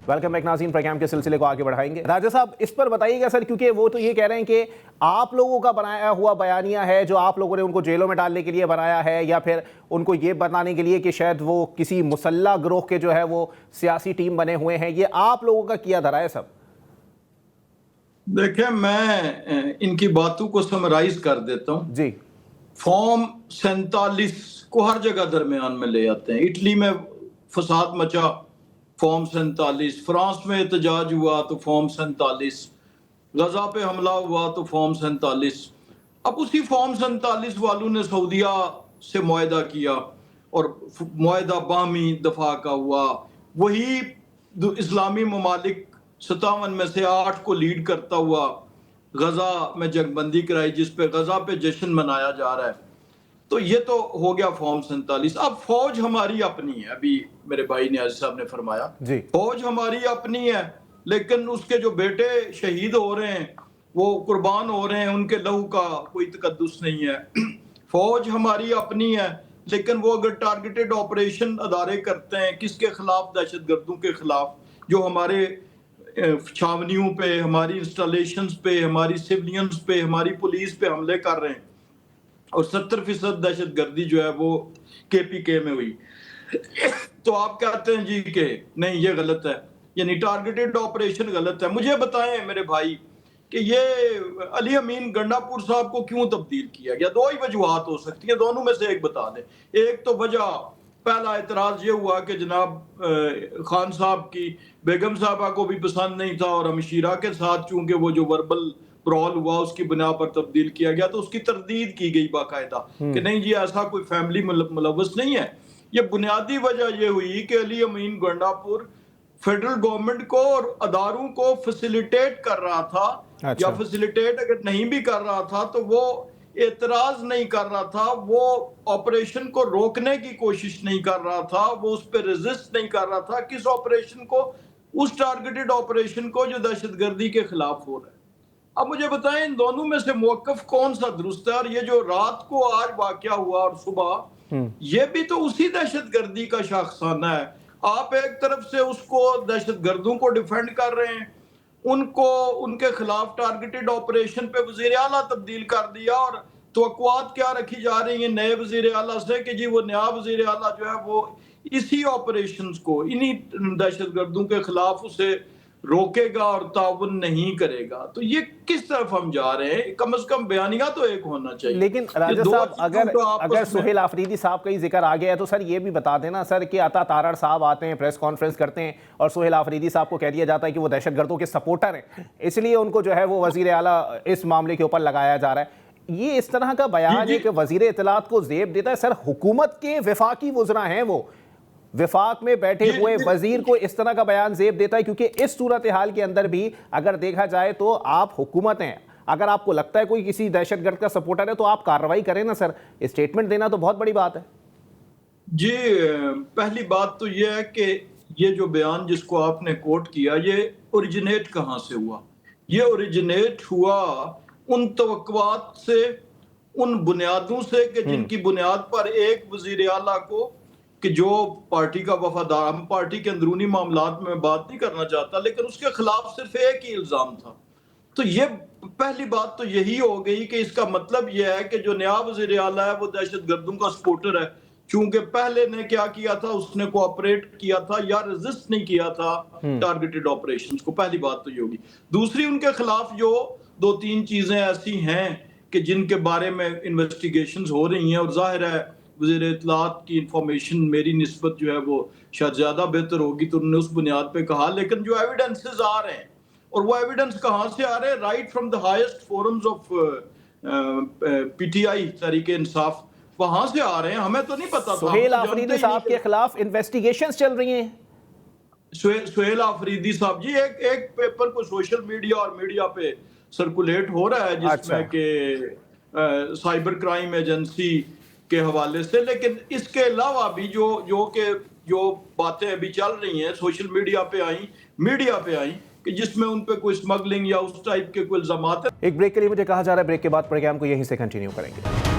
Welcome back ناظرین، programme کے سلسلے کو آگے بڑھائیں گے۔ راجہ صاحب اس پر بتائیے گا سر، کیونکہ وہ تو یہ کہہ رہے ہیں کہ آپ لوگوں کا بنایا ہوا بیانیہ ہے جو آپ لوگوں نے ان کو جیلوں میں ڈالنے کے لیے بنایا ہے، یا پھر ان کو یہ بتانے کے لیے کہ شاید وہ کسی مسلح گروہ کے جو ہے وہ سیاسی ٹیم بنے ہوئے ہیں، یہ آپ لوگوں کا کیا دھرا ہے سب؟ دیکھیں، میں ان کی باتوں کو سمرائز کر دیتا ہوں۔ جی، فارم 47 کو ہر جگہ درمیان میں لے آتے ہیں۔ اٹلی میں فساد مچا، فارم 47، فرانس میں احتجاج ہوا تو فارم 47، غزہ پہ حملہ ہوا تو فارم 47۔ اب اسی فارم 47 والوں نے سعودیہ سے معاہدہ کیا اور معاہدہ باہمی دفاع کا ہوا۔ وہی اسلامی ممالک 57 میں سے 8 کو لیڈ کرتا ہوا غزہ میں جنگ بندی کرائی، جس پہ غزہ پہ جشن منایا جا رہا ہے۔ تو یہ تو ہو گیا فارم 47۔ اب فوج ہماری اپنی ہے، ابھی میرے بھائی نیازی صاحب نے فرمایا جی، فوج ہماری اپنی ہے، لیکن اس کے جو بیٹے شہید ہو رہے ہیں، وہ قربان ہو رہے ہیں، ان کے لہو کا کوئی تقدس نہیں ہے۔ فوج ہماری اپنی ہے، لیکن وہ اگر ٹارگیٹڈ آپریشن ادارے کرتے ہیں، کس کے خلاف؟ دہشت گردوں کے خلاف، جو ہمارے چھاونیوں پہ، ہماری انسٹالیشنز پہ، ہماری سیولینز پہ، ہماری پولیس پہ حملے کر رہے ہیں۔ اور 70% دہشت گردی جو ہے وہ KPK میں ہوئی۔ تو آپ کہتے ہیں جی کہ نہیں یہ غلط ہے، یعنی ٹارگیٹڈ آپریشن غلط ہے۔ مجھے بتائیں میرے بھائی کہ یہ علی امین گنڈا پور صاحب کو کیوں تبدیل کیا گیا؟ 2 ہی وجوہات ہو سکتی ہیں، دونوں میں سے ایک بتا دیں۔ ایک تو وجہ، پہلا اعتراض یہ ہوا کہ جناب خان صاحب کی بیگم صاحبہ کو بھی پسند نہیں تھا، اور ہمشیرہ کے ساتھ چونکہ وہ جو وربل پرول ہوا اس کی بنا پر تبدیل کیا گیا، تو اس کی تردید کی گئی باقاعدہ کہ نہیں جی ایسا کوئی فیملی ملوث نہیں ہے۔ یہ بنیادی وجہ یہ ہوئی کہ علی امین گنڈا پور فیڈرل گورنمنٹ کو اور اداروں کو فیسیلیٹیٹ کر رہا تھا، یا فیسیلیٹیٹ اگر نہیں بھی کر رہا تھا تو وہ اعتراض نہیں کر رہا تھا، وہ آپریشن کو روکنے کی کوشش نہیں کر رہا تھا، وہ اس پہ ریزسٹ نہیں کر رہا تھا۔ کس آپریشن کو؟ اس ٹارگیٹڈ آپریشن کو جو دہشت گردی کے خلاف ہو رہا ہے۔ اب مجھے بتائیں ان دونوں میں سے موقف کون سا درست ہے؟ اور یہ جو رات کو آج واقعہ ہوا اور صبح، یہ بھی تو اسی دہشت گردی کا شاخسانہ ہے۔ آپ ایک طرف سے اس کو دہشت گردوں کو ڈیفینڈ کر رہے ہیں، ان کو ان کے خلاف ٹارگیٹڈ آپریشن پہ وزیر اعلیٰ تبدیل کر دیا، اور توقعات کیا رکھی جا رہی ہیں نئے وزیر اعلیٰ سے کہ جی وہ نیا وزیر اعلیٰ جو ہے وہ اسی آپریشنز کو، انہی دہشت گردوں کے خلاف اسے روکے گا اور تعاون نہیں کرے گا۔ تو یہ کس طرف ہم جا رہے ہیں؟ کم از کم بیانیہ تو ایک ہونا چاہیے۔ لیکن راجہ صاحب اگر سہیل آفریدی صاحب کا ہی ذکر آ گیا ہے تو سر یہ بھی بتا دینا سر کہ عطا تارڑ صاحب آتے ہیں، پریس کانفرنس کرتے ہیں، اور سہیل آفریدی صاحب کو کہہ دیا جاتا ہے کہ وہ دہشت گردوں کے سپورٹر ہیں، اس لیے ان کو جو ہے وہ وزیر اعلیٰ اس معاملے کے اوپر لگایا جا رہا ہے۔ یہ اس طرح کا بیان ہے کہ وزیر اطلاعات کو زیب دیتا ہے۔ سر حکومت کے وفاقی وزراء ہیں، وہ وفاق میں بیٹھے ہوئے وزیر کو اس طرح کا بیان زیب دیتا ہے، کیونکہ اس صورتحال کے اندر بھی اگر دیکھا جائے تو آپ حکومت ہیں، اگر آپ کو لگتا ہے کوئی کسی دہشت گرد کا سپورٹر ہے تو آپ کارروائی کریں نا سر۔ اسٹیٹمنٹ دینا تو بہت بڑی بات ہے۔ جی، پہلی بات تو یہ ہے کہ یہ جو بیان جس کو آپ نے کوٹ کیا، یہ اوریجنیٹ کہاں سے ہوا؟ یہ اوریجنیٹ ہوا ان توقعات سے، ان بنیادوں سے کہ جن کی بنیاد پر ایک وزیر اعلیٰ کو، کہ جو پارٹی کا وفادار، ہم پارٹی کے اندرونی معاملات میں بات نہیں کرنا چاہتا، لیکن اس کے خلاف صرف ایک ہی الزام تھا۔ تو یہ پہلی بات تو یہی ہو گئی کہ اس کا مطلب یہ ہے کہ جو نیا وزیر اعلیٰ ہے وہ دہشت گردوں کا سپورٹر ہے، چونکہ پہلے نے کیا کیا تھا، اس نے کوآپریٹ کیا تھا یا ریزسٹ نہیں کیا تھا ٹارگیٹڈ آپریشنز کو۔ پہلی بات تو یہ ہوگی۔ دوسری، ان کے خلاف جو 2-3 چیزیں ایسی ہیں کہ جن کے بارے میں انویسٹیگیشنز ہو رہی ہیں، اور ظاہر ہے وزیر اطلاعات کی انفارمیشن میری نسبت جو ہے وہ شاید زیادہ بہتر ہوگی، تو انہوں نے اس بنیاد پہ کہا، لیکن جو ایویڈنسز آ رہے ہیں، اور وہ ایویڈنس کہاں سے آ رہے ہیں؟ Right from the highest forums of PTI Tehreek Insaf, وہاں سے آ رہے ہیں۔ ہمیں تو نہیں پتا تھا۔ سہیل آفریدی صاحب کے خلاف انویسٹیگیشنز چل رہی ہیں۔ سہیل آفریدی صاحب جی، ایک پیپر کو سوشل میڈیا اور میڈیا پہ سرکولیٹ ہو رہا ہے جس میں کہ سائبر کرائم ایجنسی کے حوالے سے، لیکن اس کے علاوہ بھی جو باتیں ابھی چل رہی ہیں سوشل میڈیا پہ آئیں کہ جس میں ان پہ کوئی اسمگلنگ یا اس ٹائپ کے کوئی الزامات ہیں۔ ایک بریک کے لیے مجھے کہا جا رہا ہے، بریک کے بعد پروگرام کو یہیں سے کنٹینیو کریں گے۔